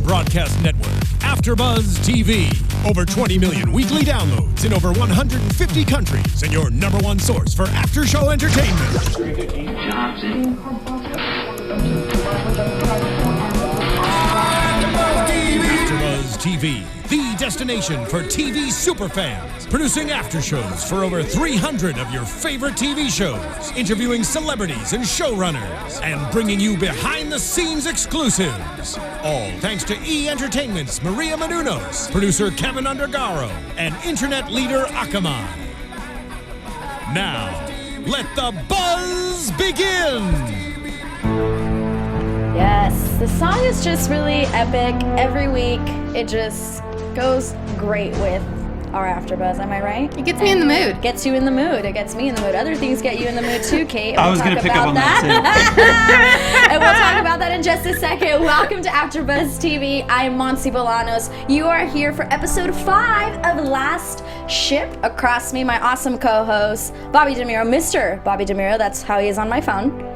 broadcast network, AFTERBUZZ TV. Over 20 million weekly downloads in over 150 countries, and your number one source for after-show entertainment. AFTERBUZZ TV, the destination for TV superfans. Producing aftershows for over 300 of your favorite TV shows. Interviewing celebrities and showrunners. And bringing you behind-the-scenes exclusives. All thanks to E! Entertainment's Maria Menounos, producer Kevin Undergaro, and internet leader Akamai. Now, let the buzz begin! Yes, the song is just really epic. Every week, it just goes great with our AfterBuzz. Am I right? It gets me in the mood. Gets you in the mood. It gets me in the mood. Other things get you in the mood too, Kate. I was going to pick up on that And we'll talk about that in just a second. Welcome to AfterBuzz TV. I'm Monse Bolanos. You are here for episode 5 of Last Ship. Across me, my awesome co-host, Bobby DeMuro. Mr. Bobby DeMuro. That's how he is on my phone.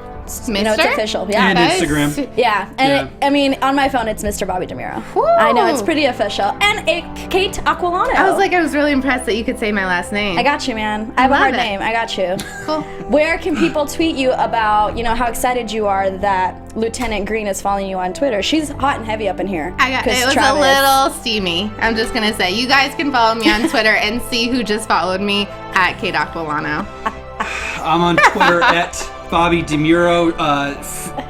You know, it's official. Yeah. And Instagram. Yeah. And I mean, on my phone, it's Mr. Bobby DeMuro. Woo. I know, it's pretty official. And Kate Aquillano. I was really impressed that you could say my last name. I got you, man. I have a hard name. I got you. Cool. Where can people tweet you about, how excited you are that Lieutenant Green is following you on Twitter? She's hot and heavy up in here. It was a little steamy. I'm just going to say. You guys can follow me on Twitter and see who just followed me at Kate Aquillano. I'm on Twitter at Bobby DeMuro.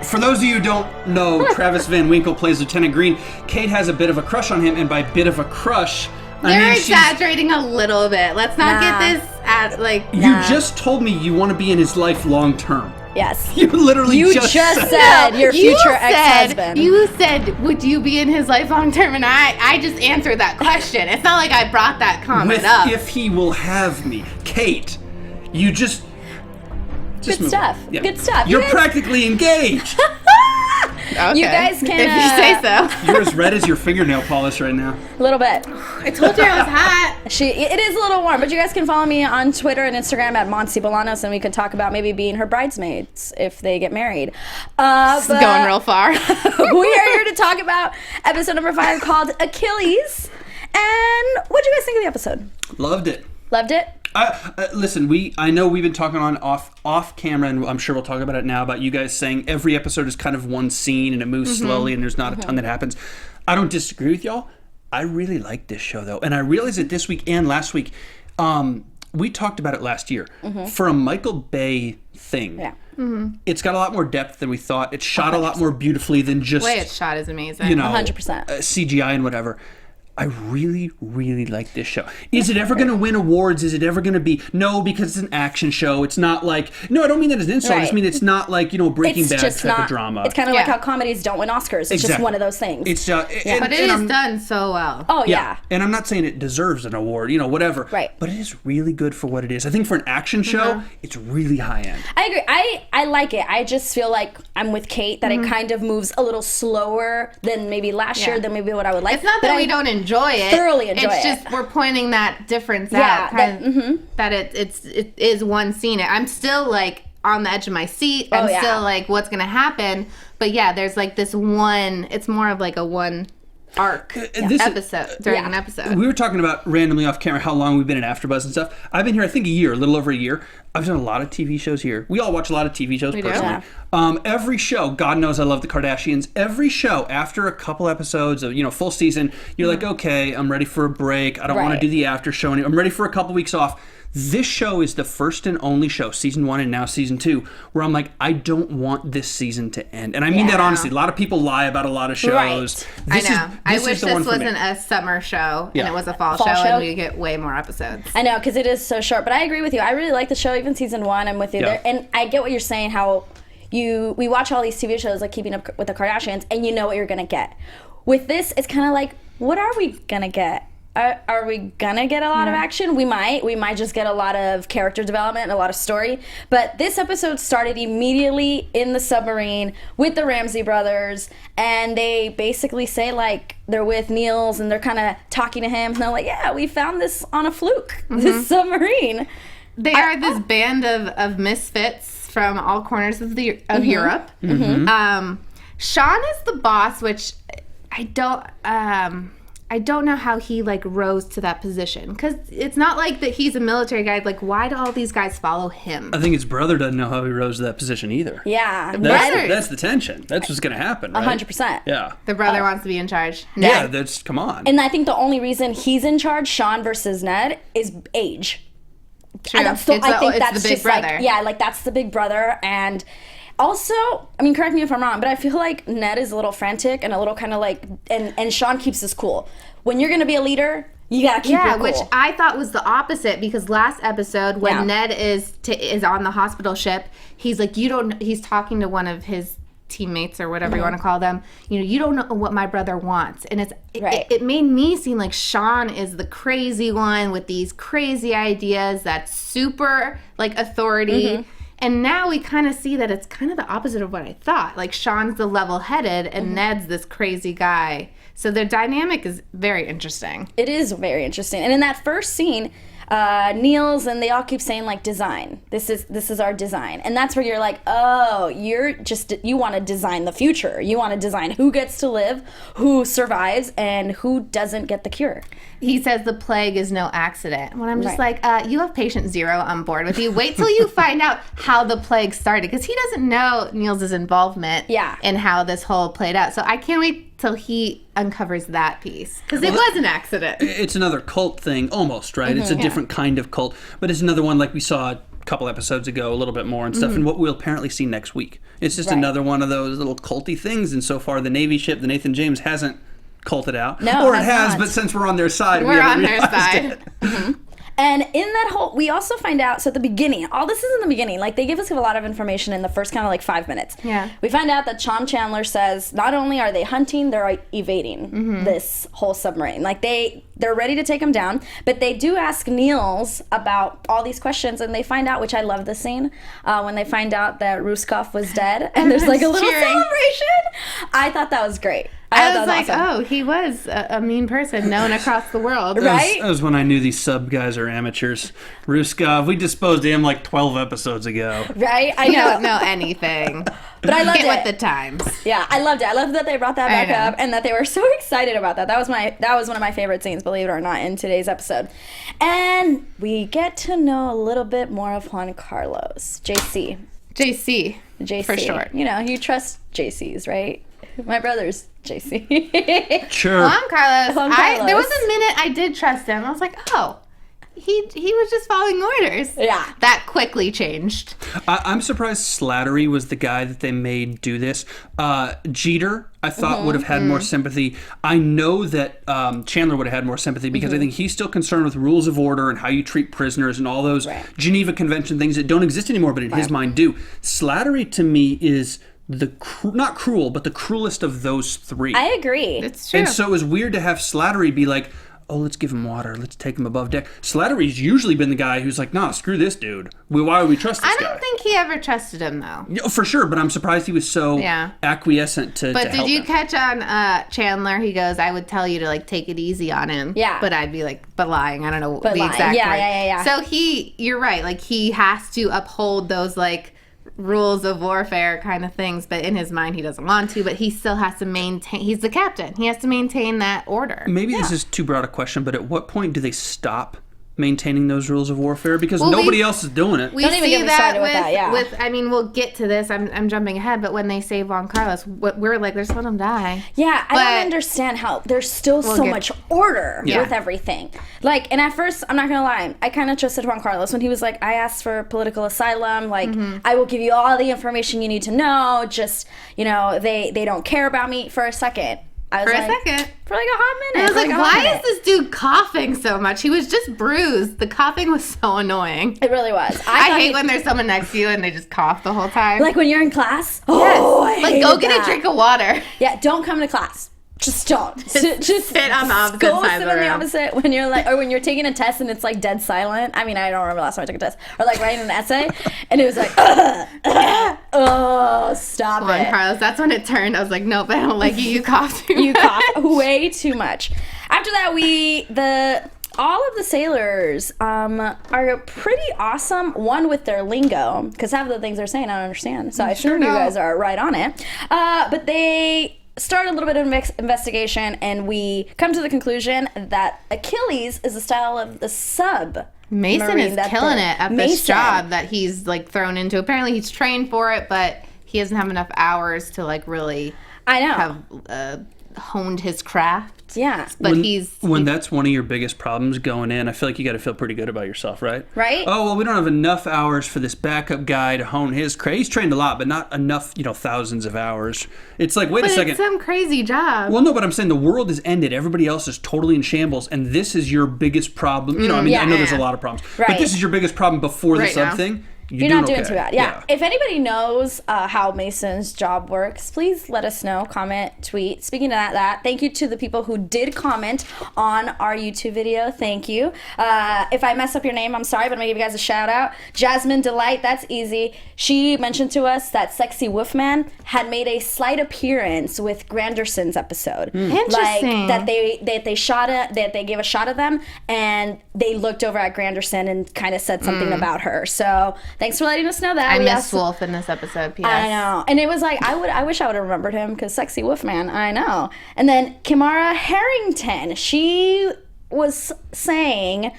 For those of you who don't know, Travis Van Winkle plays Lieutenant Green. Kate has a bit of a crush on him, and by bit of a crush, You're exaggerating a little bit. Let's not get this at You just told me you want to be in his life long term. Yes. You literally just said your future ex-husband. You said, would you be in his life long term? And I just answered that question. It's not like I brought that comment up. If he will have me. Kate, you just Good stuff. Yeah. Good stuff. You're practically engaged. Okay. You guys can... If you say so. You're as red as your fingernail polish right now. A little bit. I told you I was hot. It is a little warm, but you guys can follow me on Twitter and Instagram at Monse Bolanos, and we could talk about maybe being her bridesmaids if they get married. It's going real far. We are here to talk about episode number 5 called Achilles. And what did you guys think of the episode? Loved it. Loved it? Listen, I know we've been talking on off camera, and I'm sure we'll talk about it now, about you guys saying every episode is kind of one scene and it moves slowly and there's not a ton that happens. I don't disagree with y'all. I really like this show, though. And I realized it this week and last week. We talked about it last year. For a Michael Bay thing, it's got a lot more depth than we thought. It's shot 100%. A lot more beautifally than just... The way it's shot is amazing. 100%. CGI and whatever. I really, really like this show. Is it ever going to win awards? Is it ever going to be... No, because it's an action show. It's not like... No, I don't mean that as an insult. I just mean it's not like, Breaking Bad type of drama. It's kind of like how comedies don't win Oscars. It's just one of those things. It's but it is done so well. Oh, yeah. And I'm not saying it deserves an award, whatever. Right. But it is really good for what it is. I think for an action show, it's really high end. I agree. I like it. I just feel like I'm with Kate that it kind of moves a little slower than maybe last year, than maybe what I would like. It's not that we don't enjoy it. Thoroughly enjoy it. It's just we're pointing that difference out. That it is one scene. I'm still like on the edge of my seat. I'm still like, what's going to happen? But yeah, there's like this one. It's more of like a one arc episode during an episode. We were talking about randomly off camera how long we've been in AfterBuzz and stuff. I've been here, I think, a little over a year. I've done a lot of TV shows here. We all watch a lot of TV shows personally. Every show, God knows I love the Kardashians. Every show, after a couple episodes of full season, you're like, okay, I'm ready for a break. I don't want to do the after show anymore. I'm ready for a couple weeks off. This show is the first and only show, season 1 and now season 2, where I'm like, I don't want this season to end. And I mean that honestly. A lot of people lie about a lot of shows. Right. I know. I wish this wasn't a summer show and it was a fall show and we get way more episodes. I know, because it is so short. But I agree with you. I really like the show, even season 1. I'm with you there. And I get what you're saying, how we watch all these TV shows like Keeping Up with the Kardashians, and you know what you're going to get. With this, it's kind of like, what are we going to get? Are we gonna get a lot of action? We might just get a lot of character development and a lot of story. But this episode started immediately in the submarine with the Ramsey brothers, and they basically say like they're with Niels and they're kind of talking to him, and they're like, "Yeah, we found this on a fluke, this submarine." They are this band of misfits from all corners of Europe. Sean is the boss, which I don't know how he like rose to that position, because it's not like that he's a military guy. Like, why do all these guys follow him? I think his brother doesn't know how he rose to that position either. Yeah, that's the tension. That's what's gonna happen. Right? 100%. Yeah, the brother wants to be in charge. Ned. Yeah, that's come on. And I think the only reason he's in charge, Sean versus Ned, is age. True. I think that's the big just brother. like, yeah, like that's the big brother. And also, I mean, correct me if I'm wrong, but I feel like Ned is a little frantic and a little kind of like, and Sean keeps his cool. When you're gonna be a leader, you gotta keep your cool. Which I thought was the opposite, because last episode when Ned is on the hospital ship, he's like, he's talking to one of his teammates or whatever you want to call them. You don't know what my brother wants, and it made me seem like Sean is the crazy one with these crazy ideas that's super like authority. And now we kind of see that it's kind of the opposite of what I thought. Like, Sean's the level-headed and Ned's this crazy guy. So their dynamic is very interesting. It is very interesting. And in that first scene, Niels and they all keep saying like design. This is our design. And that's where you're like, oh, you want to design the future. You want to design who gets to live, who survives, and who doesn't get the cure. He says the plague is no accident. When I'm just like, you have patient 0 on board with you. Wait till you find out how the plague started, because he doesn't know Niels' involvement in how this whole played out. So I can't wait till he uncovers that piece, because it was an accident. It's another cult thing, almost, right? It's a different kind of cult, but it's another one like we saw a couple episodes ago, a little bit more and stuff, and what we'll apparently see next week. It's just another one of those little culty things, and so far the Navy ship, the Nathan James, hasn't culted out. No, or it has, but since we're on their side, we're on their side. And in that whole, we also find out, so at the beginning, all this is in the beginning, like they give us a lot of information in the first kind of like 5 minutes. Yeah. We find out that Tom Chandler says, not only are they hunting, they're evading this whole submarine. Like they're ready to take him down, but they do ask Niels about all these questions, and they find out, which I love this scene, when they find out that Ruskov was dead, and there's like a little celebration. I thought that was great. I was like, awesome. Oh, he was a mean person known across the world. Right? That was when I knew these sub guys are amateurs. Ruskov, we disposed of him like 12 episodes ago. Right? I know. You don't know anything. But I loved it. Get with the times. Yeah, I loved it. I loved that they brought that back up and that they were so excited about that. That was one of my favorite scenes, believe it or not, in today's episode. And we get to know a little bit more of Juan Carlos. JC. For short. You trust JCs, right? My brother's JC. Sure. Juan Carlos. There was a minute I did trust him. I was like, oh, he was just following orders. Yeah. That quickly changed. I'm surprised Slattery was the guy that they made do this. Jeter, I thought, would have had more sympathy. I know that Chandler would have had more sympathy, because I think he's still concerned with rules of order and how you treat prisoners and all those Geneva Convention things that don't exist anymore, but in his mind do. Slattery, to me, is not cruel, but the cruelest of those three. I agree. It's true. And so it was weird to have Slattery be like, oh, let's give him water. Let's take him above deck. Slattery's usually been the guy who's like, nah, screw this dude. Why would we trust this guy? I don't think he ever trusted him, though. Yeah, for sure, but I'm surprised he was so acquiescent to But did you him. catch on Chandler? He goes, I would tell you to, like, take it easy on him. Yeah. But I'd be like, but lying. I don't know the exact word. Yeah. So you're right. Like, he has to uphold those, like, rules of warfare kind of things, but in his mind he doesn't want to, but he still has to maintain, he's the captain, he has to maintain that order. Maybe this is too broad a question, but at what point do they stop maintaining those rules of warfare? Because nobody else is doing it. We Don't even see get me started with that, with I mean, we'll get to this, I'm jumping ahead, but when they save Juan Carlos, we're like, let's let him die. Yeah, I don't understand how there's still so much order with everything. Like, and at first, I'm not gonna lie, I kind of trusted Juan Carlos when he was like, I asked for political asylum, like, I will give you all the information you need to know, just, they don't care about me. For a second. For like, a second. For like a hot minute. I was like, why is this dude coughing so much? He was just bruised. The coughing was so annoying. It really was. I hate when there's someone next to you and they just cough the whole time. Like when you're in class? Yes. Like, go get a drink of water. Yeah, don't come to class. Just don't. Just sit on the opposite go side sit of the on the room. opposite when you're like, or when you're taking a test and it's like dead silent. I mean, I don't remember the last time I took a test. Or like writing an essay, and it was like, oh, stop Juan it. Carlos, that's when it turned. I was like, nope, I don't like you. You cough too much. You cough way too much. After that, all of the sailors are pretty awesome. One with their lingo, because half of the things they're saying I don't understand. So I assume you guys are right on it. But they start a little bit of investigation, and we come to the conclusion that Achilles is the style of the sub. Mason is killing it at this job that he's like thrown into. Apparently he's trained for it, but he doesn't have enough hours to like really have honed his craft. Yeah. But when that's one of your biggest problems going in, I feel like you got to feel pretty good about yourself, right? Right. Oh, well, we don't have enough hours for this backup guy to hone his craft. He's trained a lot, but not enough, thousands of hours. It's like, wait a second. It's some crazy job. Well, no, but I'm saying the world has ended. Everybody else is totally in shambles, and this is your biggest problem. I know there's a lot of problems, but this is your biggest problem before the sub thing. You're not doing too bad. Yeah. If anybody knows how Mason's job works, please let us know. Comment, tweet. Speaking of that, thank you to the people who did comment on our YouTube video. Thank you. If I mess up your name, I'm sorry, but I'm going to give you guys a shout out. Jasmine Delight, that's easy. She mentioned to us that Sexy Wolfman had made a slight appearance with Granderson's episode. Interesting. Like that they gave a shot of them, and they looked over at Granderson and kind of said something about her. So thanks for letting us know that. I missed Wolf in this episode, P.S. I know. And it was like, I wish I would have remembered him, because Sexy Wolfman, I know. And then Kimara Harrington, she was saying,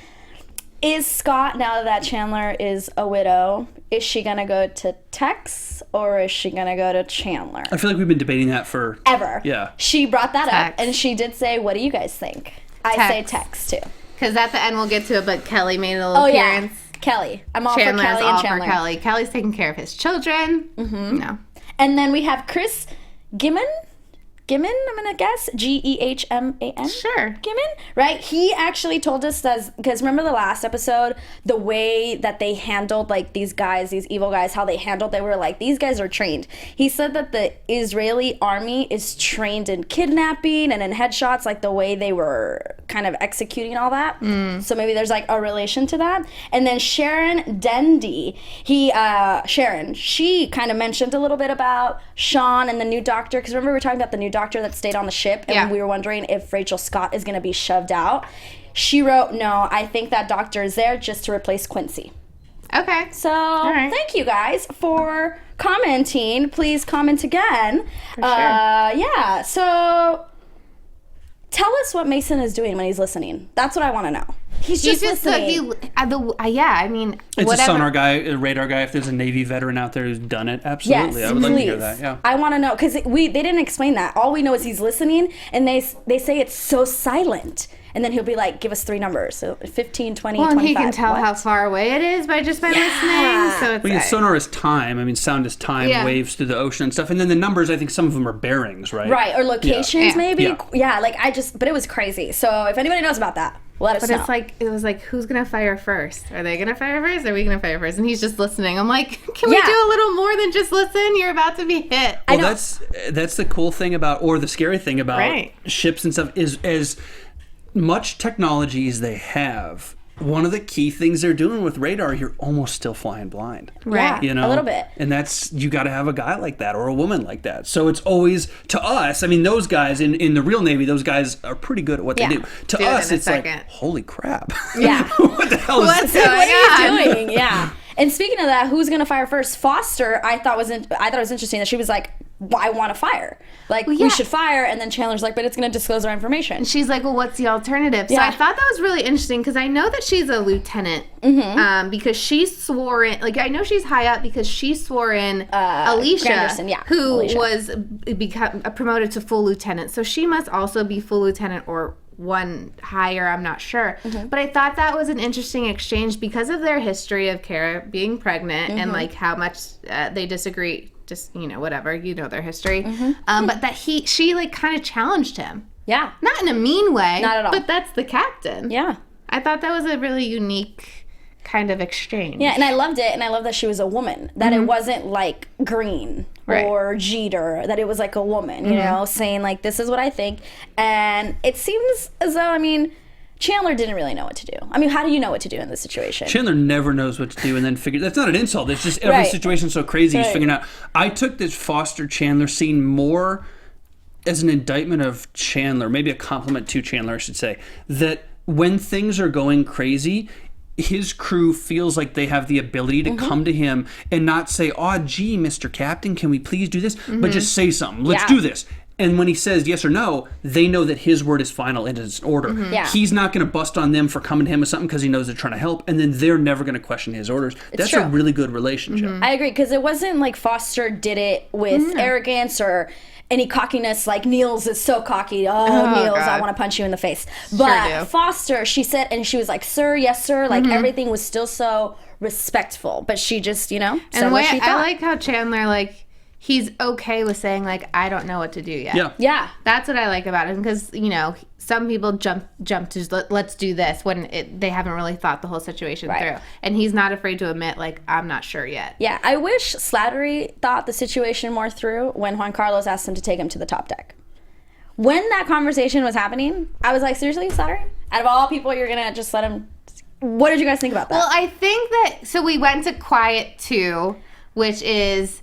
is Scott, now that Chandler is a widow, is she going to go to Tex or is she going to go to Chandler? I feel like we've been debating that for... Ever. Yeah. She brought that up, and she did say, what do you guys think? I say Tex, too. Because at the end we'll get to it, but Kelly made a little appearance. Yeah. Kelly. I'm all for Kelly and Chandler. For Kelly. Kelly's taking care of his children. Mm-hmm. No. And then we have Chris Gimmon, I'm going to guess. Gehman? Sure. Gimmon? Right? He actually told us that, because remember the last episode, the way that they handled, like, these guys, these evil guys, how they were like, these guys are trained. He said that the Israeli army is trained in kidnapping and in headshots, like the way they were kind of executing all that. So maybe there's, like, a relation to that. And then Sharon Dendy, she kind of mentioned a little bit about Sean and the new doctor, because remember we were talking about the new doctor that stayed on the ship, and we were wondering if Rachel Scott is going to be shoved out. She wrote, no, I think that doctor is there just to replace Quincy. Okay. So thank you guys for commenting. Please comment again. For sure. Yeah, so tell us what Mason is doing when he's listening. That's what I want to know. He's just listening. I mean, it's whatever. A sonar guy, a radar guy. If there's a Navy veteran out there who's done it, absolutely. Yes, I would like to hear that. Yeah. I want to know, because they didn't explain that. All we know is he's listening, and they say it's so silent. And then he'll be like, give us 3 numbers. So 15, 20, 25. And he can tell how far away it is by listening. So it's sonar is time. I mean, sound is time, waves through the ocean and stuff. And then the numbers, I think some of them are bearings, right? Right, or locations maybe. Yeah, but it was crazy. So if anybody knows about that, let us know. But it was like, who's going to fire first? Are they going to fire first? Or are we going to fire first? And he's just listening. I'm like, can we do a little more than just listen? You're about to be hit. Well, that's the cool thing about, or the scary thing about ships and stuff is as much technology as they have, one of the key things they're doing with radar, you're almost still flying blind. Right. You know? A little bit. And you got to have a guy like that or a woman like that. So it's always, to us, I mean, those guys in the real Navy, those guys are pretty good at what they do. To us, it's like, holy crap. Yeah. What the hell is this? What are you doing? Yeah. And speaking of that, who's going to fire first? Foster, I thought it was interesting that she was like, well, I want to fire. Like, we should fire. And then Chandler's like, but it's going to disclose our information. And she's like, well, what's the alternative? So I thought that was really interesting, because I know that she's a lieutenant because she swore in, like, I know she's high up because she swore in Alicia, who was promoted to full lieutenant. So she must also be full lieutenant or one higher, I'm not sure. But I thought that was an interesting exchange because of their history of Kara being pregnant and like how much they disagree, just, whatever, their history. But that she like kind of challenged him. Yeah. Not in a mean way. Not at all. But that's the captain. Yeah. I thought that was a really unique kind of exchange. Yeah, and I loved it, and I love that she was a woman. That it wasn't like Green or Jeter, that it was like a woman, saying like, this is what I think. And it seems as though, I mean, Chandler didn't really know what to do. I mean, how do you know what to do in this situation? Chandler never knows what to do and then that's not an insult. It's just every situation's so crazy. He's figuring out. I took this Foster Chandler scene more as an indictment of Chandler, maybe a compliment to Chandler, I should say, that when things are going crazy, his crew feels like they have the ability to come to him and not say, oh, gee, Mr. Captain, can we please do this? But just say something. Let's do this. And when he says yes or no, they know that his word is final and it's an order. Yeah. He's not going to bust on them for coming to him with something because he knows they're trying to help, and then they're never going to question his orders. That's true. a really good relationship. I agree, because it wasn't like Foster did it with arrogance or any cockiness, like Niels is so cocky. Oh, Niels, God. I want to punch you in the face. But Foster, she said, and she was like, sir, yes, sir. Like, everything was still so respectful. But she just, said what she thought. I like how Chandler, like, he's okay with saying, like, I don't know what to do yet. Yeah. That's what I like about him, because, some people jump to let's do this when they haven't really thought the whole situation through. And he's not afraid to admit, like, I'm not sure yet. Yeah, I wish Slattery thought the situation more through when Juan Carlos asked him to take him to the top deck. When that conversation was happening, I was like, seriously, Slattery? Out of all people, you're going to just let him... What did you guys think about that? Well, I think that... So we went to Quiet 2, which is...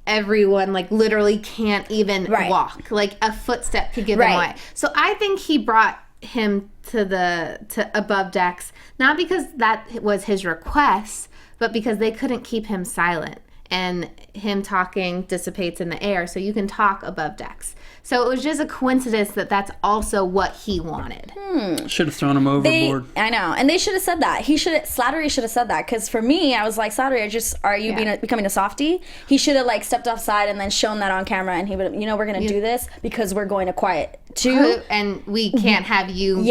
everyone like literally can't even walk. Like a footstep could give them away. So I think he brought him to above decks, not because that was his request, but because they couldn't keep him silent. And him talking dissipates in the air, so you can talk above decks. So it was just a coincidence that that's also what he wanted. Should have thrown him overboard. I know, and they should have said that. Slattery should have said that, because for me, I was like, Slattery, are you becoming a softie? He should have like stepped offside and then shown that on camera, and he would, we're gonna do this because we're going to Quiet 2, and we can't have you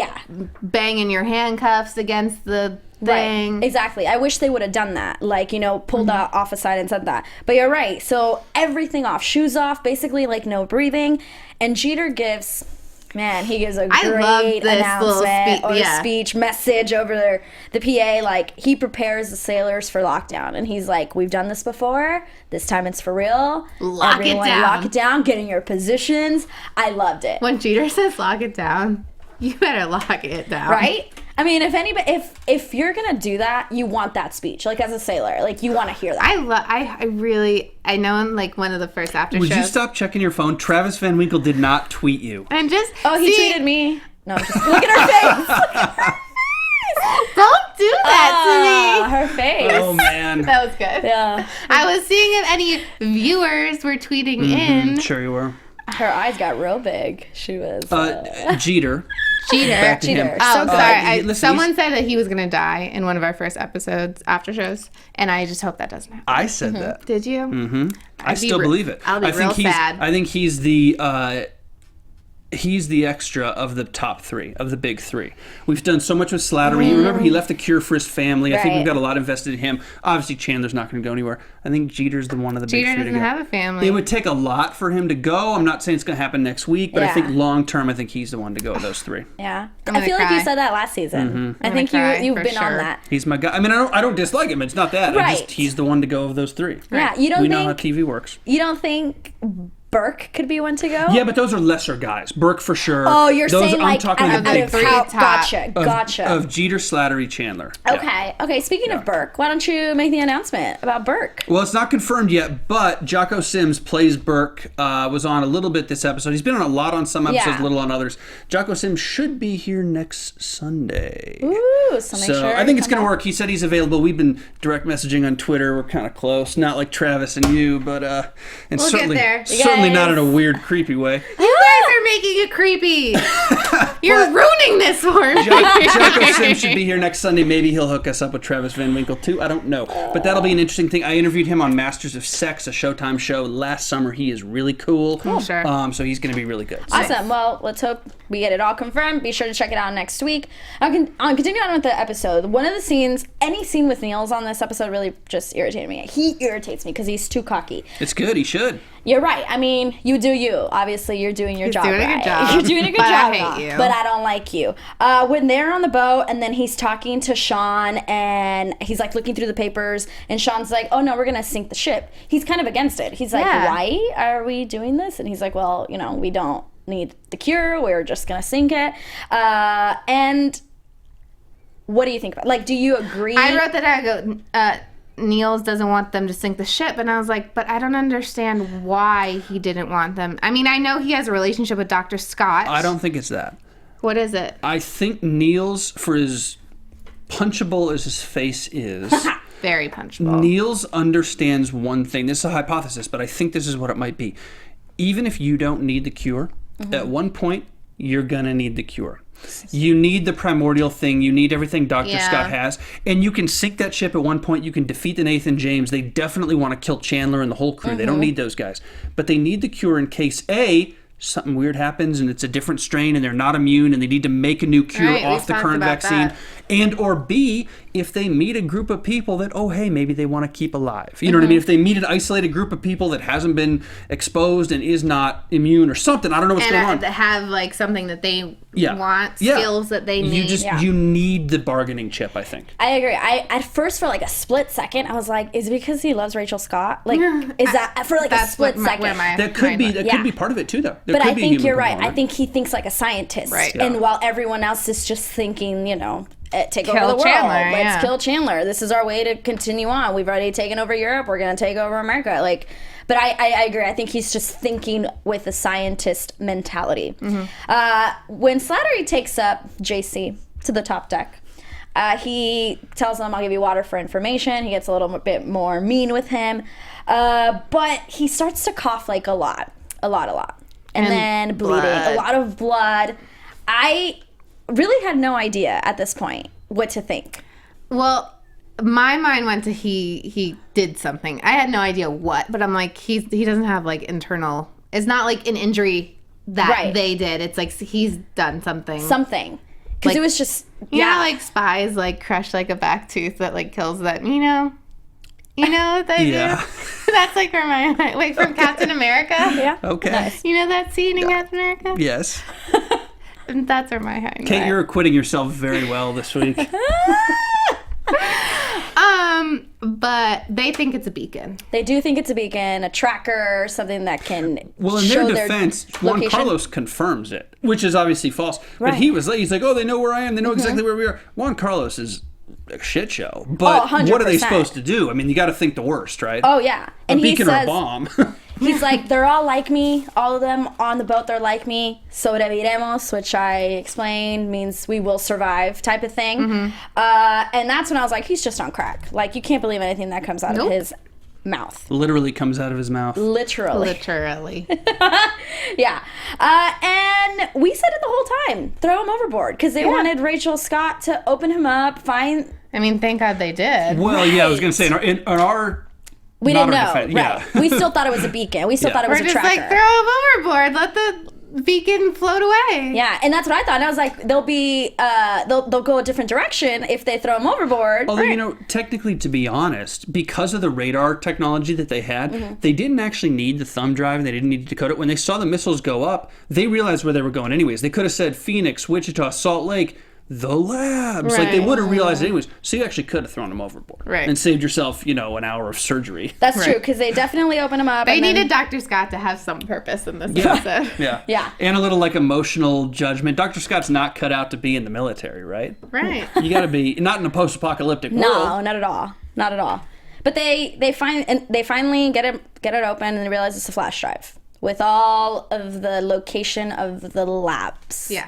banging your handcuffs against the thing. Right, exactly. I wish they would have done that. Like, pulled off aside and said that. But you're right. So everything off, shoes off, basically like no breathing. And Jeter gives a great announcement or speech message over the PA. Like, he prepares the sailors for lockdown. And he's like, we've done this before. This time it's for real. Lock it down. Get in your positions. I loved it. When Jeter says lock it down, you better lock it down. Right? I mean, if you're gonna do that, you want that speech. Like, as a sailor, like, you want to hear that. I know in like one of the first after shows. Would you stop checking your phone? Travis Van Winkle did not tweet you. And just he tweeted me. No, just look at her face. Look at her face. Don't do that to me. Her face. Oh man, that was good. Yeah. I was seeing if any viewers were tweeting in. Sure you were. Her eyes got real big. She was. Jeter. Back to him. Oh, sorry. Someone said that he was going to die in one of our first episodes, after shows, and I just hope that doesn't happen. I said that. Did you? Mm-hmm. I still believe it. I'll be real sad. I think he's the extra of the top three, of the big three. We've done so much with Slattery. Remember, he left a cure for his family. I think we've got a lot invested in him. Obviously, Chandler's not going to go anywhere. I think Jeter's the one of the big three to go. Jeter doesn't have a family. It would take a lot for him to go. I'm not saying it's going to happen next week, but I think long term, I think he's the one to go of those three. Yeah. I feel like you said that last season. I think you've been on that. He's my guy. I mean, I don't dislike him. It's not that. Right. He's the one to go of those three. Yeah. We know how TV works. You don't think Burke could be one to go? Yeah, but those are lesser guys. Burke for sure. Oh, you're those, saying like out of three top. Gotcha. Of Jeter, Slattery, Chandler. Okay. Yeah. Okay, speaking of Burke, why don't you make the announcement about Burke? Well, it's not confirmed yet, but Jocko Sims plays Burke, was on a little bit this episode. He's been on a lot on some episodes, a little on others. Jocko Sims should be here next Sunday. Ooh, so make sure I think it's going to work. He said he's available. We've been direct messaging on Twitter. We're kind of close. Not like Travis and you, but and we'll certainly, get there. Certainly not in a weird, creepy way. You guys are making it creepy. You're ruining this for me. Jocko Sims should be here next Sunday. Maybe he'll hook us up with Travis Van Winkle too. I don't know. But that'll be an interesting thing. I interviewed him on Masters of Sex, a Showtime show last summer. He is really cool. Sure. So he's going to be really good. Awesome. Well, let's hope we get it all confirmed. Be sure to check it out next week. I'll continue on with the episode. One of the scenes, any scene with Niels on this episode really just irritated me. He irritates me because he's too cocky. It's good. He should. You're right. I mean, you do you. Obviously, you're doing your job doing right. A good job. You're doing a good but job. I hate you. But I don't like you. When they're on the boat and then he's talking to Sean and he's like looking through the papers and Sean's like, oh no, we're going to sink the ship. He's kind of against it. He's like, why are we doing this? And he's like, well, we don't need the cure. We're just going to sink it. And what do you think about it? Like, do you agree? I wrote that I go, Niels doesn't want them to sink the ship, and I was like, but I don't understand why he didn't want them. I mean, I know he has a relationship with Dr. Scott. I don't think it's that. What is it? I think Niels, for as punchable as his face is, very punchable. Niels understands one thing. This is a hypothesis, but I think this is what it might be. even if you don't need the cure, at one point, you're going to need the cure. You need the primordial thing. You need everything Dr. Scott has. And you can sink that ship at one point. You can defeat the Nathan James. They definitely want to kill Chandler and the whole crew. They don't need those guys. But they need the cure in case A, something weird happens and it's a different strain and they're not immune and they need to make a new cure off the current vaccine. And or B, if they meet a group of people that, oh, hey, maybe they want to keep alive. You know what I mean? If they meet an isolated group of people that hasn't been exposed and is not immune or something, I don't know what's going on. And have like something that they want, skills that they need. You need the bargaining chip, I think. I agree. I at first for like a split second, I was like, is it because he loves Rachel Scott? Like, is that for like a split second? That could be part of it too, though. But I think you're right. I think he thinks like a scientist. Right. And while everyone else is just thinking, you know, take over the world. Chandler, Let's kill Chandler. This is our way to continue on. We've already taken over Europe. We're going to take over America. Like, but I agree. I think he's just thinking with a scientist mentality. When Slattery takes up JC to the top deck, he tells him, I'll give you water for information. He gets a little bit more mean with him. But he starts to cough like a lot. And then bleeding. A lot of blood. I really had no idea at this point what to think. Well, my mind went to he did something. I had no idea what, but I'm like, he doesn't have like internal. It's not like an injury that they did. It's like he's done something. Because it was just you know, like spies like crush like a back tooth that like kills that. You know what they do. That's like where my like from Captain America. Yeah. Okay. Nice. You know that scene in Captain America? Yes. And that's where my mind Kate, went. you're acquitting yourself very well this week. But they think it's a beacon. They do think it's a beacon, a tracker, something that can Well, in show their defense, location. Juan Carlos confirms it, which is obviously false. But he's like, oh, they know where I am. They know exactly where we are. Juan Carlos is a shit show. But what are they supposed to do? I mean, you got to think the worst, right? Oh, yeah. And a beacon he says, or a bomb. He's like, they're all like me. All of them on the boat, they're like me. Sobreviviremos, which I explained means we will survive type of thing. And that's when I was like, he's just on crack. Like, you can't believe anything that comes out of his mouth. Literally comes out of his mouth. Literally. Yeah. And we said it the whole time. Throw him overboard. Because they wanted Rachel Scott to open him up, find... I mean, thank God they did. Well, yeah, I was going to say, in our... We didn't know, right? We still thought it was a beacon. We still thought it was a tracker. We're just like, throw him overboard. Let the beacon float away. Yeah, and that's what I thought. And I was like, they'll go a different direction if they throw him overboard. Although, you know, technically, to be honest, because of the radar technology that they had, they didn't actually need the thumb drive. They didn't need to decode it. When they saw the missiles go up, they realized where they were going anyways. They could have said Phoenix, Wichita, Salt Lake, the labs. Like, they would have realized it anyways. So you actually could have thrown them overboard. Right. And saved yourself, an hour of surgery. That's true, because they definitely opened them up. They needed Dr. Scott to have some purpose in this episode. Yeah. And a little, emotional judgment. Dr. Scott's not cut out to be in the military, right? Right. You got to be, not in a post-apocalyptic world. No, not at all. Not at all. But they finally get it open, and they realize it's a flash drive with all of the location of the labs. Yeah.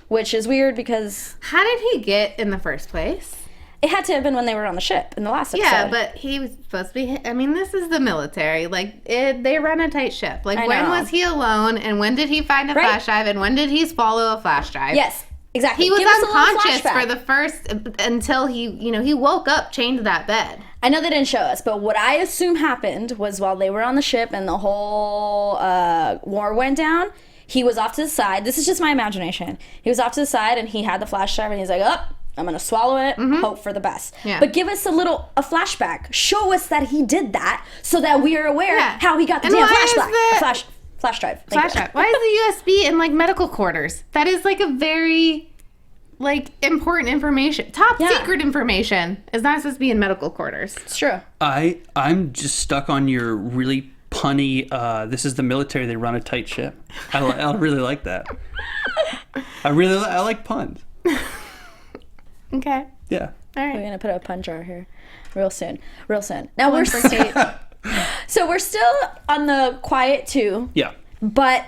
Which is weird because... How did he get in the first place? It had to have been when they were on the ship in the last episode. Yeah, but he was supposed to be... I mean, this is the military. They run a tight ship. When was he alone? And when did he find a flash drive? And when did he swallow a flash drive? Yes, exactly. He was unconscious for the first... Until he woke up chained to that bed. I know they didn't show us, but what I assume happened was while they were on the ship and the whole war went down... He was off to the side. This is just my imagination. He was off to the side, and he had the flash drive, and he's like, I'm going to swallow it, hope for the best. Yeah. But give us a flashback. Show us that he did that so that we are aware how he got the damn flash drive. Flash drive. Why is the USB in, medical quarters? That is, a very, important information. Top secret information is not supposed to be in medical quarters. It's true. I'm just stuck on your really... punny, this is the military, they run a tight ship. I really like that. I like puns. Okay. Yeah. All right. We're going to put a pun jar here real soon. Now we're So we're still on the quiet too. Yeah. But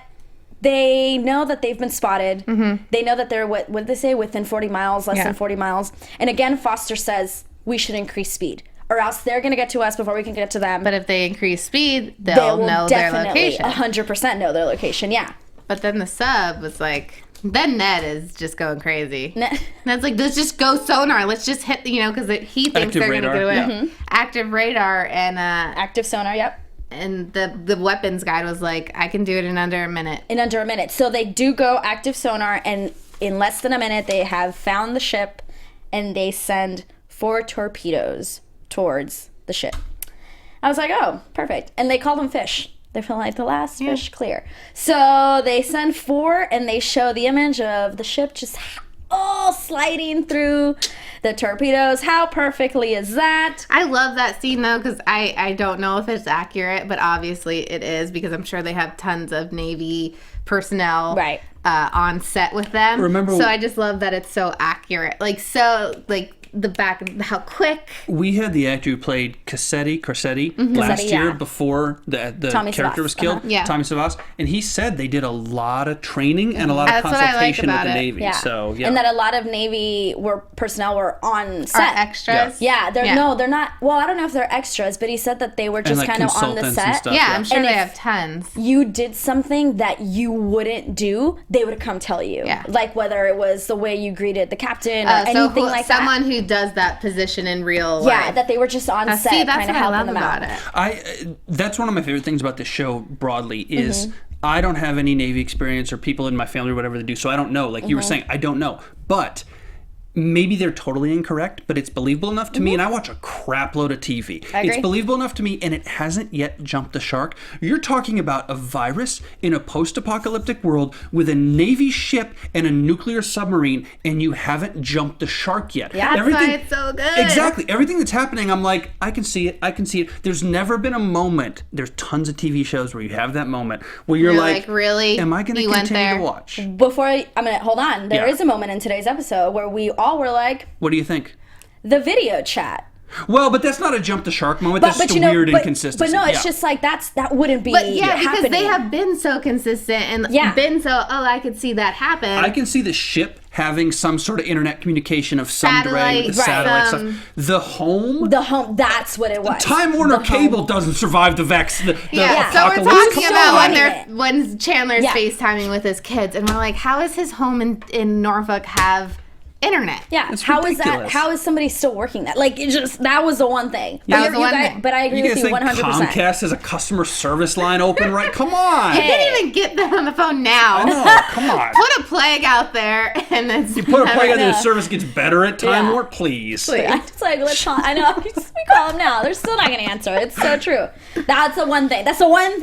they know that they've been spotted. They know that they're, what did they say, within 40 miles, less than 40 miles. And again, Foster says, we should increase speed. or else they're going to get to us before we can get to them. But if they increase speed, they'll know their location. 100% know their location, yeah. But then the sub was like, then Ned is just going crazy. Ned's like, let's just go sonar. Let's just hit, because he thinks active they're going to get away. Mm-hmm. Active radar and... active sonar, yep. And the weapons guide was like, I can do it in under a minute. In under a minute. So they do go active sonar, and in less than a minute, they have found the ship, and they send 4 torpedoes towards the ship. I was like, oh, perfect. And they call them fish. They're feeling like the last fish clear. So they send 4, and they show the image of the ship just sliding through the torpedoes. How perfectly is that? I love that scene, though, because I don't know if it's accurate, but obviously it is, because I'm sure they have tons of Navy personnel on set with them. So I just love that it's so accurate. The back, how quick. We had the actor who played Corsetti last year before the character was killed, Tommy Savas, and he said they did a lot of training and a lot of consultation with the Navy. Yeah. So and that a lot of Navy personnel were on set. Are extras? Yeah, they're not. Well, I don't know if they're extras, but he said that they were just kind of on the set. Stuff, yeah, I'm sure they have tons. You did something that you wouldn't do, they would come tell you. Yeah. Like whether it was the way you greeted the captain or anything like that. Someone who does that position in real life. Yeah, that they were just on set kind of helping them out. That's one of my favorite things about this show broadly is I don't have any Navy experience or people in my family or whatever they do, so I don't know. Like you were saying, I don't know. But maybe they're totally incorrect, but it's believable enough to me, and I watch a crap load of TV. It's believable enough to me, and it hasn't yet jumped the shark. You're talking about a virus in a post-apocalyptic world with a Navy ship and a nuclear submarine, and you haven't jumped the shark yet. Yeah, that's why it's so good. Exactly. Everything that's happening, I'm like, I can see it. There's never been a moment, there's tons of TV shows where you have that moment where you're like, really? Am I going to continue to watch? Hold on. There is a moment in today's episode where we all were like, what do you think? The video chat. Well, but that's not a jump the shark moment. That's just a weird inconsistency. But no, it's just like that wouldn't be happening. Because they have been so consistent and been so, I could see that happen. I can see the ship having some sort of internet communication of some satellite stuff. The home, that's what it was. Time Warner Cable doesn't survive the So we're talking about when Chandler's FaceTiming with his kids, and we're like, how is his home in Norfolk have internet? Yeah, how is that? How is somebody still working that? Like, that was the one thing. That was the one thing. But I agree with you 100%. Comcast has a customer service line open, right? Come on. You can't even get them on the phone now. I know, come on. Put a plague out there, and it's... You put a plague out there, the service gets better at Time Warner, please. It's like, let's call... I know, we call them now. They're still not going to answer. It's so true. That's the one thing. That's the one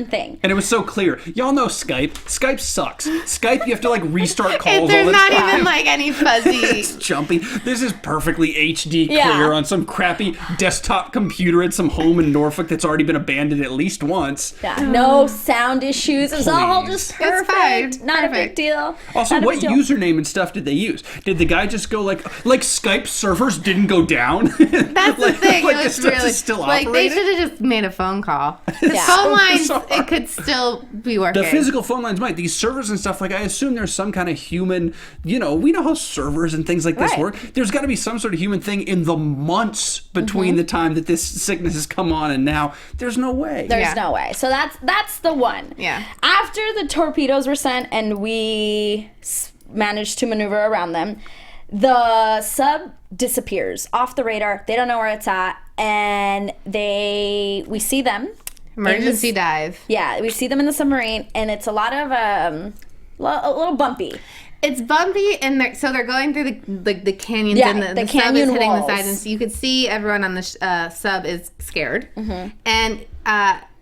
thing. And it was so clear. Y'all know Skype. Skype sucks. Skype, you have to, restart calls all the time. There's not even, any fuzzy. It's jumping. This is perfectly HD clear on some crappy desktop computer at some home in Norfolk that's already been abandoned at least once. Yeah, no sound issues. It's all just perfect. It's not a big deal. Also, what username and stuff did they use? Did the guy just go like Skype servers didn't go down? That's the thing. Like it was the really still like they should have just made a phone call. Phone lines, it could still be working. The physical phone lines might. These servers and stuff, I assume there's some kind of human, we know how servers and things like this work. There's got to be some sort of human thing in the months between the time that this sickness has come on and now. There's no way. There's no way. So that's the one. Yeah. After the torpedoes were sent and we managed to maneuver around them, the sub disappears off the radar. They don't know where it's at, and we see them. Emergency dive. Yeah, we see them in the submarine, and it's a lot of a little bumpy. It's bumpy, and so they're going through the canyons, and the sub is hitting the sides, and so you could see everyone on the sub is scared. And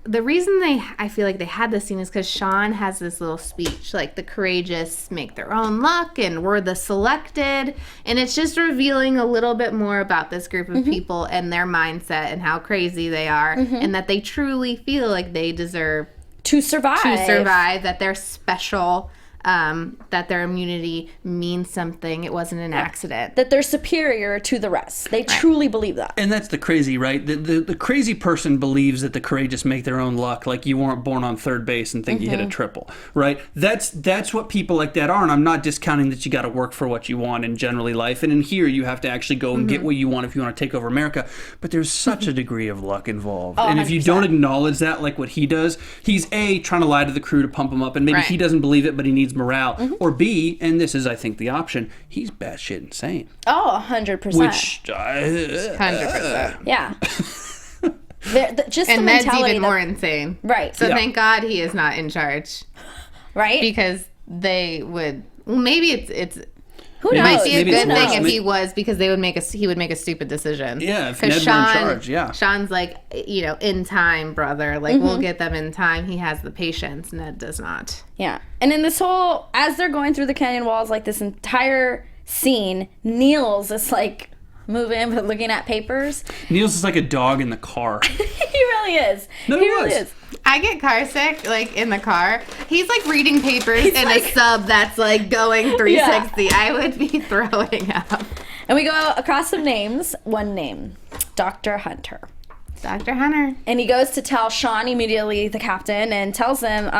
the reason I feel like they had this scene is because Sean has this little speech, like the courageous make their own luck, and we're the selected, and it's just revealing a little bit more about this group of people and their mindset and how crazy they are, and that they truly feel like they deserve to survive, that they're special. that their immunity means something. It wasn't an accident. That they're superior to the rest. They truly believe that. And that's the crazy, right? The crazy person believes that the courageous make their own luck, like you weren't born on third base and think you hit a triple, right? That's what people like that are, and I'm not discounting that you got to work for what you want in generally life, and in here you have to actually go and get what you want if you want to take over America, but there's such a degree of luck involved. And if you don't acknowledge that, like what he does, he's A, trying to lie to the crew to pump them up, and maybe he doesn't believe it, but he needs morale. Or B, and this is, I think, the option, he's batshit insane. Oh, 100%. Which, 100%. Yeah. Just and the Ned's mentality even more insane. Right. So thank God he is not in charge. Right? Because they would... Well, maybe it's who knows? It might be a good thing if worse. he was, because he would make a stupid decision. Yeah, if Ned were in charge, yeah. Sean's like, in time, brother. Like, we'll get them in time. He has the patience. Ned does not. Yeah. And in this whole, as they're going through the canyon walls, like this entire scene, Niels is like moving but looking at papers. Niels is like a dog in the car. He really is. No, he really is. I get car sick, like, in the car. He's, like, reading papers in a sub that's, like, going 360. Yeah. I would be throwing up. And we go across some names. One name, Dr. Hunter. Dr. Hunter. And he goes to tell Sean immediately, the captain, and tells him,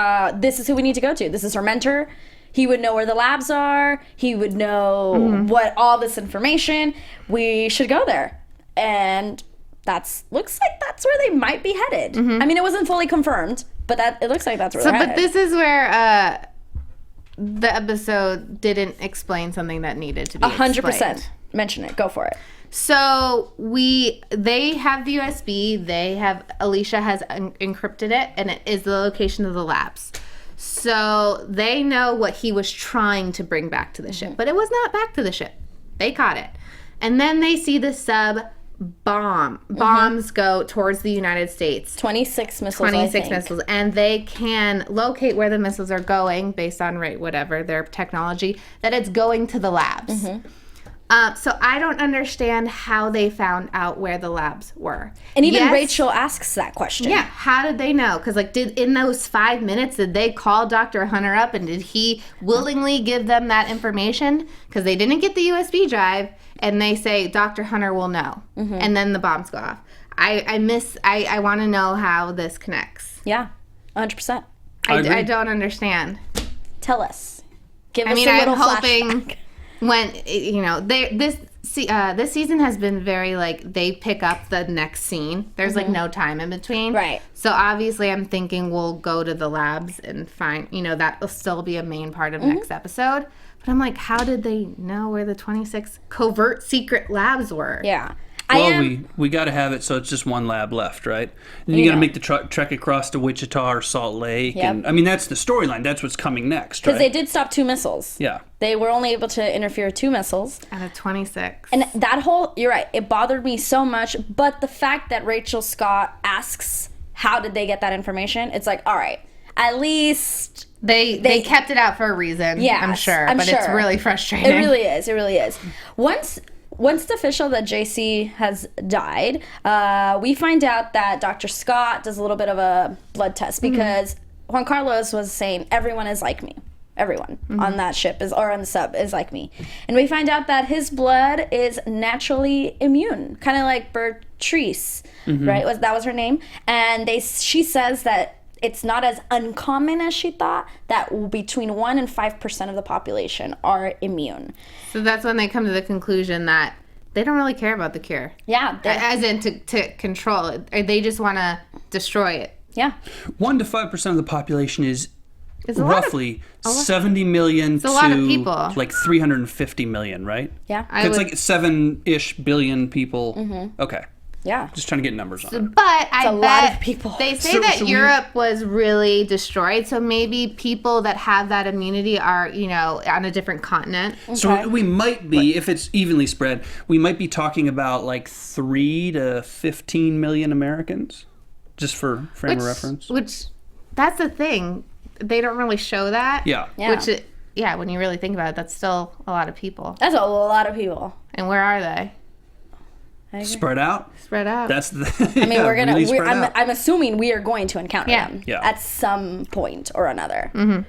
this is who we need to go to. This is our mentor. He would know where the labs are. He would know what all this information. We should go there. And... looks like that's where they might be headed. I mean, it wasn't fully confirmed, but it looks like that's where they're headed. But this is where the episode didn't explain something that needed to be 100%. Explained. Mention it. Go for it. So they have the USB. Alicia has encrypted it, and it is the location of the labs. So they know what he was trying to bring back to the ship, but it was not back to the ship. They caught it. And then they see the sub bombs go towards the United States. 26 missiles. 26 missiles, and they can locate where the missiles are going based on whatever their technology, that it's going to the labs. So I don't understand how they found out where the labs were. And even Rachel asks that question. Yeah, how did they know? Because in those 5 minutes, did they call Dr. Hunter up, and did he willingly give them that information? Because they didn't get the USB drive. And they say, Dr. Hunter will know. And then the bombs go off. I want to know how this connects. Yeah, 100%. I don't understand. Tell us. Give us a little flashback. When, this season has been very, like, they pick up the next scene. There's, like, no time in between. Right. So, obviously, I'm thinking we'll go to the labs and find, that will still be a main part of next episode. But I'm like, how did they know where the 26 covert secret labs were? Yeah. Well, we got to have it so it's just one lab left, right? And you got to make the trek across to Wichita or Salt Lake. Yep. And I mean, that's the storyline. That's what's coming next, right? Because they did stop 2 missiles. Yeah. They were only able to interfere with 2 missiles. Out of 26. And that you're right, it bothered me so much. But the fact that Rachel Scott asks, how did they get that information? It's like, all right, at least... They kept it out for a reason, I'm sure. But it's really frustrating. It really is. It really is. Once it's official that JC has died, we find out that Dr. Scott does a little bit of a blood test because Juan Carlos was saying, everyone is like me. Everyone on that ship or on the sub is like me. And we find out that his blood is naturally immune, kind of like Bertrice, right? That was her name. And she says that it's not as uncommon as she thought, that between 1% and 5% of the population are immune. So that's when they come to the conclusion that they don't really care about the cure. Yeah. As in to control it. They just want to destroy it. Yeah. 1% to 5% of the population is roughly 70 million it's a lot of people. Like 350 million, right? Yeah. It's like 7-ish billion people. Okay. Yeah. Just trying to get numbers on it. But I bet lot of people. They say that Europe was really destroyed, so maybe people that have that immunity are, on a different continent. Okay. So we might be, if it's evenly spread, we might be talking about like 3 to 15 million Americans, just for frame of reference. Which, that's the thing. They don't really show that. Yeah. Which, when you really think about it, that's still a lot of people. That's a lot of people. And where are they? Spread out. That's the. I mean, I'm assuming we are going to encounter them at some point or another.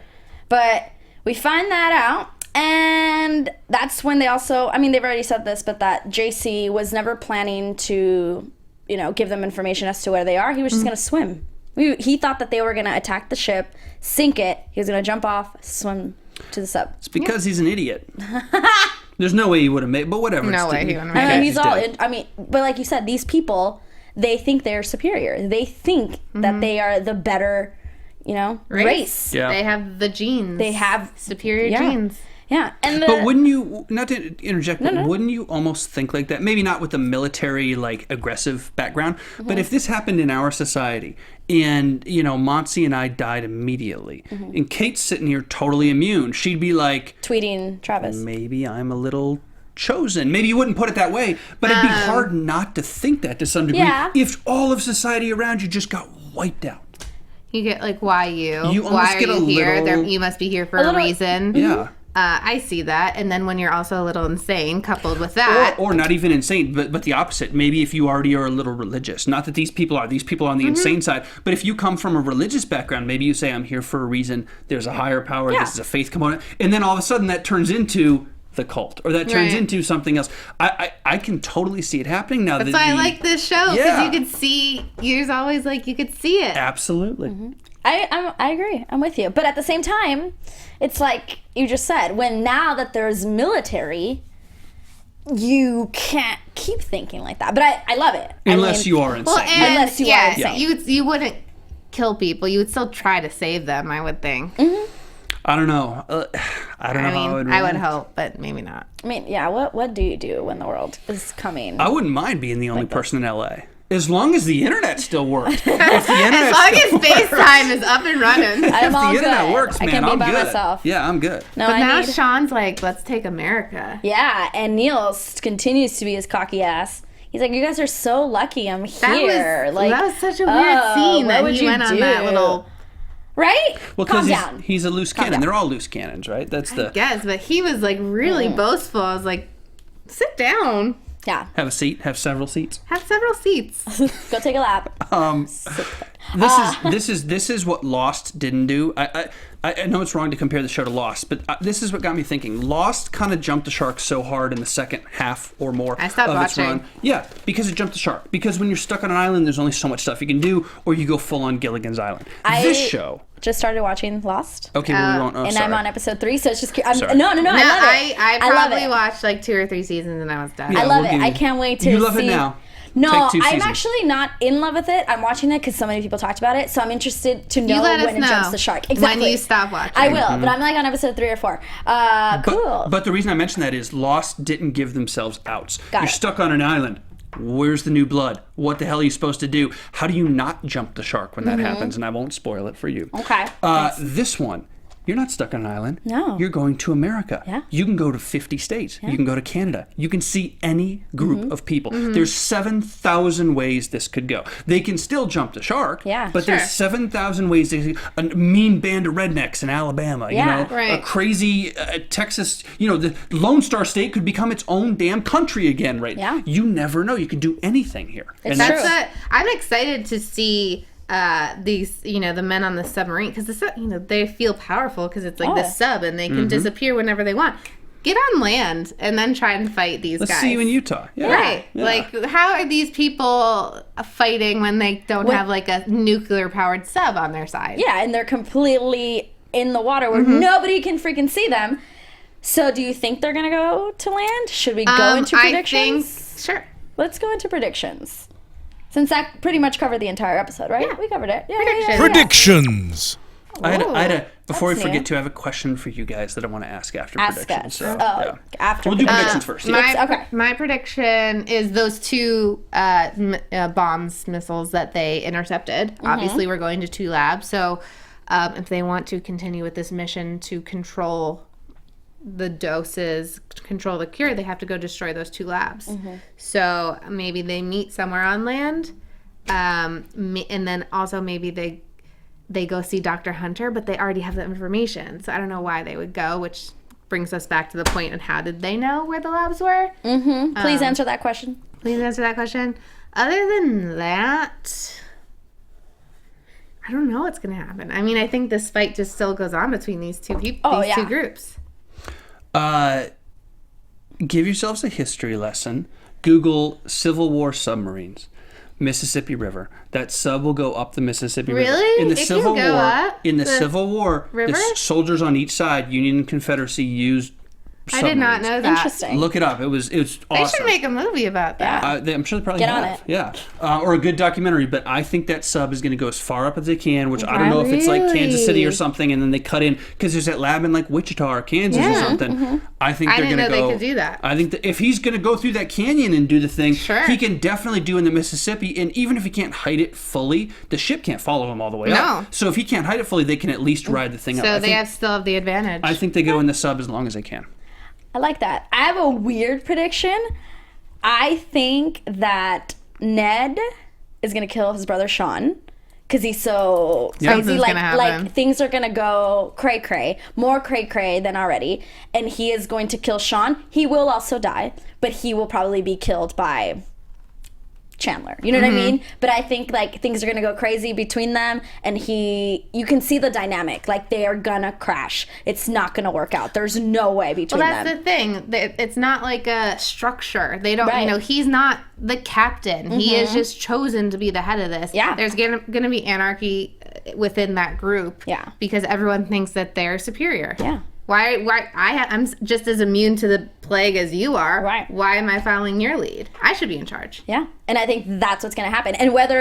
But We find that out. And that's when they also, I mean, they've already said this, but that JC was never planning to, give them information as to where they are. He was just going to swim. He thought that they were going to attack the ship, sink it. He was going to jump off, swim to the sub. It's because he's an idiot. There's no way he would have made, but whatever. No way he would have made it. But like you said, these people, they think they're superior. They think that they are the better, race. Yeah. They have the genes. They have superior genes. Yeah, but wouldn't you, not to interject, but wouldn't you almost think like that? Maybe not with the military, aggressive background, but if this happened in our society and, Monse and I died immediately and Kate's sitting here totally immune, she'd be like... tweeting Travis. Maybe I'm a little chosen. Maybe you wouldn't put it that way, but it'd be hard not to think that to some degree if all of society around you just got wiped out. You get why you? You almost why get are you here? little... You must be here for a reason. Yeah. I see that, and then when you're also a little insane, coupled with that, or not even insane, but the opposite. Maybe if you already are a little religious, not that these people are on the insane side, but if you come from a religious background, maybe you say, "I'm here for a reason. There's a higher power. This is a faith component," and then all of a sudden that turns into the cult, or that turns into something else. I can totally see it happening now. That's why I like this show, because you could see. There's always you could see it. Absolutely. I agree. I'm with you. But at the same time, it's like you just said, now that there's military, you can't keep thinking like that. But I love it. Unless you are insane. Unless you are insane. You wouldn't kill people. You would still try to save them, I would think. I don't know. I don't know how I would hope, but maybe not. I mean, what do you do when the world is coming? I wouldn't mind being the only person in LA. As long as the internet still worked. As long as FaceTime is up and running. I'm all the internet works, man, I can be by good. myself. Yeah, I'm good. No, but now Sean's let's take America. Yeah, and Neil continues to be his cocky ass. He's like, you guys are so lucky I'm here. That was such a weird scene that he went on that little... Right? Well, because he's a loose cannon. They're all loose cannons, right? I guess, but he was really boastful. I was like, sit down. Yeah. Have a seat. Have several seats. Have several seats. Go take a lap. This is what Lost didn't do. I know it's wrong to compare the show to Lost, but this is what got me thinking. Lost kind of jumped the shark so hard in the second half or more I stopped of its watching. run. Yeah, because it jumped the shark. Because when you're stuck on an island, there's only so much stuff you can do, or you go full on Gilligan's Island. This show... just started watching Lost. Okay, well, we won't. And sorry. I'm on episode 3, so it's just... No, I love it. I probably watched 2 or 3 seasons and I was done. I love it. I can't wait to see... You love it now? No, I'm actually not in love with it. I'm watching it because so many people talked about it, so I'm interested to know when it jumps the shark. Exactly. When you stop watching. I will, but I'm on episode 3 or 4. Cool. But the reason I mention that is Lost didn't give themselves outs. You're it. stuck on an island. Where's the new blood? What the hell are you supposed to do? How do you not jump the shark when that happens? And I won't spoil it for you. Okay. This one, you're not stuck on an island. No. You're going to America. Yeah. You can go to 50 states. Yeah. You can go to Canada. You can see any group of people. There's 7,000 ways this could go. They can still jump the shark. Yeah, but there's 7,000 ways. A mean band of rednecks in Alabama. A crazy Texas. The Lone Star State could become its own damn country again. Right. Yeah. You never know. You could do anything here. I'm excited to see these, the men on the submarine, because they feel powerful because it's the sub, and they can disappear whenever they want. Get on land and then try and fight these guys. Let's see you in Utah. Yeah. Right. Yeah. How are these people fighting when they don't have a nuclear powered sub on their side? Yeah, and they're completely in the water where nobody can freaking see them. So do you think they're going to go to land? Should we go into predictions? Sure. Let's go into predictions. Since that pretty much covered the entire episode, right? Yeah. We covered it. Yeah, Predictions. I had a before we forget to, I have a question for you guys that I want to ask after predictions. So, after. We'll do predictions first. My prediction is those 2 missiles that they intercepted. Obviously, we're going to 2 labs. So if they want to continue with this mission to control the doses, control the cure, they have to go destroy those 2 labs. So maybe they meet somewhere on land, and then also maybe they go see Dr. Hunter, but they already have the information. So I don't know why they would go, which brings us back to the point on how did they know where the labs were? Please answer that question. Other than that, I don't know what's going to happen. I mean, I think this fight just still goes on between these two people, two groups. Give yourselves a history lesson. Google Civil War submarines. Mississippi River. That sub will go up the Mississippi River. Really? In the Civil War, Civil War, the soldiers on each side, Union and Confederacy, used submarines. I did not know that. Interesting. Look it up. It was awesome. They should make a movie about that. I'm sure they probably Get have. on it. Yeah. Or a good documentary. But I think that sub is going to go as far up as they can, which I don't know if it's like Kansas City or something, and then they cut in, because there's that lab in like Wichita or Kansas or something. I think they're going to go. I didn't know they could do that. I think that if he's going to go through that canyon and do the thing, he can definitely do in the Mississippi. And even if he can't hide it fully, the ship can't follow him all the way up. So if he can't hide it fully, they can at least ride the thing up. So they still have the advantage. I think they go in the sub as long as they can. I like that. I have a weird prediction. I think that Ned is going to kill his brother Sean because he's so crazy. Like things are going to go cray-cray. More cray-cray than already. And he is going to kill Sean. He will also die, but he will probably be killed by Chandler. You know what I mean? But I think like things are gonna go crazy between them, and you can see the dynamic. Like they are gonna crash. It's not gonna work out. There's no way between them. Well, that's the thing. It's not like a structure. They don't, he's not the captain. He is just chosen to be the head of this. Yeah. There's gonna be anarchy within that group. Yeah. Because everyone thinks that they're superior. Yeah. I'm just as immune to the plague as you are. Right. Why am I following your lead? I should be in charge. Yeah. And I think that's what's going to happen. And whether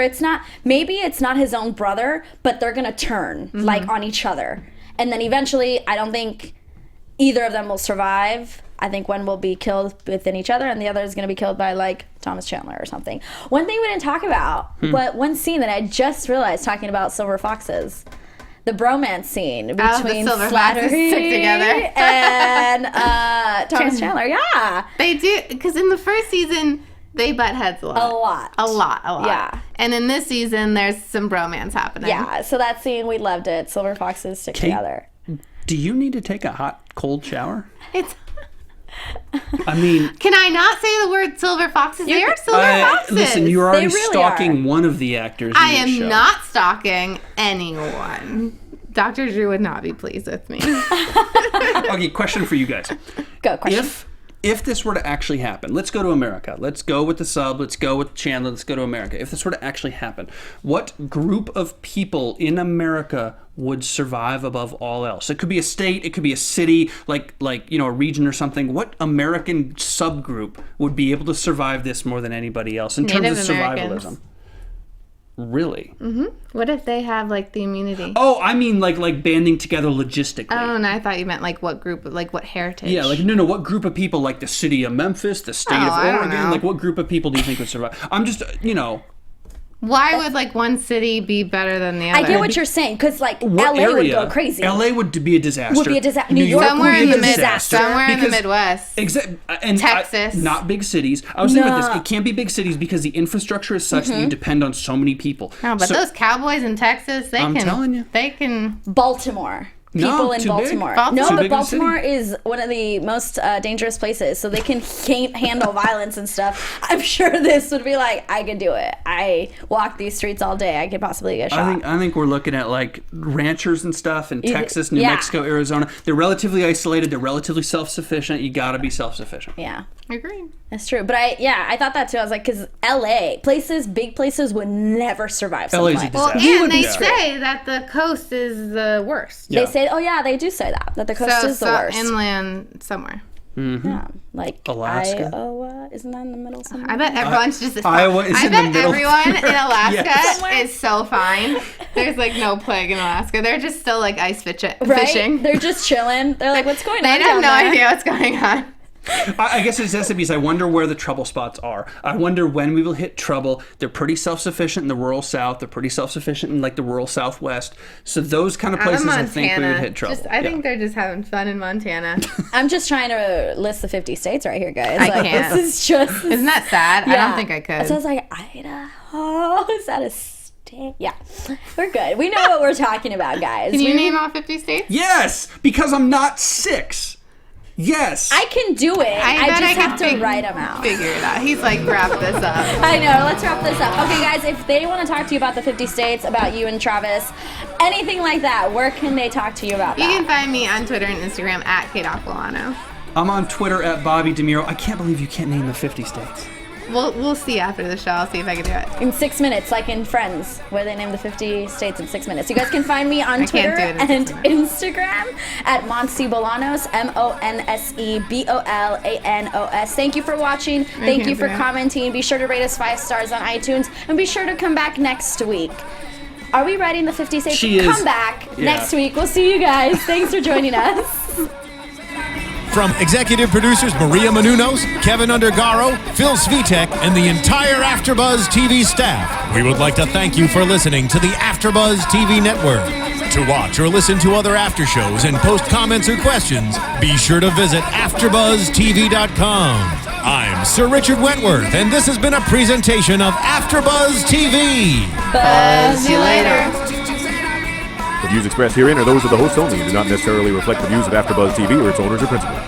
maybe it's not his own brother, but they're going to turn like on each other. And then eventually, I don't think either of them will survive. I think one will be killed within each other, and the other is going to be killed by like Thomas Chandler or something. One thing we didn't talk about, but one scene that I just realized talking about Silver Foxes. The bromance scene between Slattery and Thomas Chandler. Yeah. They do, because in the first season, they butt heads a lot. A lot. Yeah. And in this season, there's some bromance happening. Yeah, so that scene, we loved it. Silver Foxes stick together. Do you need to take a hot, cold shower? I mean, can I not say the word Silver Foxes? They are Silver Foxes. Listen, you're already stalking one of the actors. I am not stalking anyone. Dr. Drew would not be pleased with me. Okay, question for you guys. Go, question. If this were to actually happen, let's go to America. Let's go with the sub. Let's go with Chandler. Let's go to America. If this were to actually happen, what group of people in America would survive above all else? It could be a state. It could be a city, like a region or something. What American subgroup would be able to survive this more than anybody else in terms of survivalism? Really? Mm-hmm. What if they have like the immunity? Oh, I mean like banding together logistically. Oh, no, I thought you meant like what group, like what heritage? Yeah, like no, what group of people, like the city of Memphis, the state of Oregon, like what group of people do you think would survive? I'm just, Why would like one city be better than the other? I get what you're saying, because like LA would go crazy. LA would be a disaster. New York somewhere would be in a disaster. Somewhere in the Midwest. Exactly. And Texas. Not big cities. I was thinking about this. It can't be big cities because the infrastructure is such that you depend on so many people. No, but those cowboys in Texas, I'm telling you. They can. Baltimore. People in Baltimore. No, but Baltimore is one of the most dangerous places, so they can handle violence and stuff. I'm sure this would be like, I could do it. I walk these streets all day. I could possibly get shot. I think we're looking at like ranchers and stuff in Texas, New Mexico, Arizona. They're relatively isolated. They're relatively self-sufficient. You got to be self-sufficient. Yeah. Agreed. That's true. But I thought that too. I was like, because LA, big places would never survive. LA's a disaster. Well, and they say that the coast is the worst. Yeah. They say, they do say that the coast is the worst. Inland somewhere. Mm-hmm. Yeah, like Alaska. Iowa, isn't that in the middle somewhere? I bet everyone's just Iowa is in the middle. Everyone in Alaska is so fine. There's like no plague in Alaska. They're just still like ice fishing. Right? They're just chilling. They're like, what's going on? They have no idea what's going on. I guess it's SMBs. I wonder where the trouble spots are. I wonder when we will hit trouble. They're pretty self-sufficient in the rural South. They're pretty self-sufficient in like the rural Southwest. So those kind of places, I think we would hit trouble. I think they're just having fun in Montana. I'm just trying to list the 50 states right here, guys. I can't. This is just... Isn't that sad? Yeah. I don't think I could. So I was like, Idaho? Is that a state? Yeah. We're good. We know what we're talking about, guys. Can you name all 50 states? Yes, because I'm not 6. Yes. I can do it. I just have to write them out. Figure it out. He's like, wrap this up. I know. Let's wrap this up. Okay, guys, if they want to talk to you about the 50 states, about you and Travis, anything like that, where can they talk to you about that? You can find me on Twitter and Instagram at Kate Aquillano. I'm on Twitter at Bobby DeMuro. I can't believe you can't name the 50 states. We'll see after the show. I'll see if I can do it. In 6 minutes, like in Friends, where they name the 50 states in 6 minutes. You guys can find me on Twitter and Instagram at Monse Bolanos, MonseBolanos. Thank you for watching. Thank you for commenting. Be sure to rate us 5 stars on iTunes. And be sure to come back next week. Are we writing the 50 states? Come back next week. We'll see you guys. Thanks for joining us. From executive producers Maria Menounos, Kevin Undergaro, Phil Svitek, and the entire AfterBuzz TV staff, we would like to thank you for listening to the AfterBuzz TV network. To watch or listen to other after shows and post comments or questions, be sure to visit AfterBuzzTV.com. I'm Sir Richard Wentworth, and this has been a presentation of AfterBuzz TV. Buzz you later. The views expressed herein are those of the hosts only and do not necessarily reflect the views of AfterBuzz TV or its owners or principals.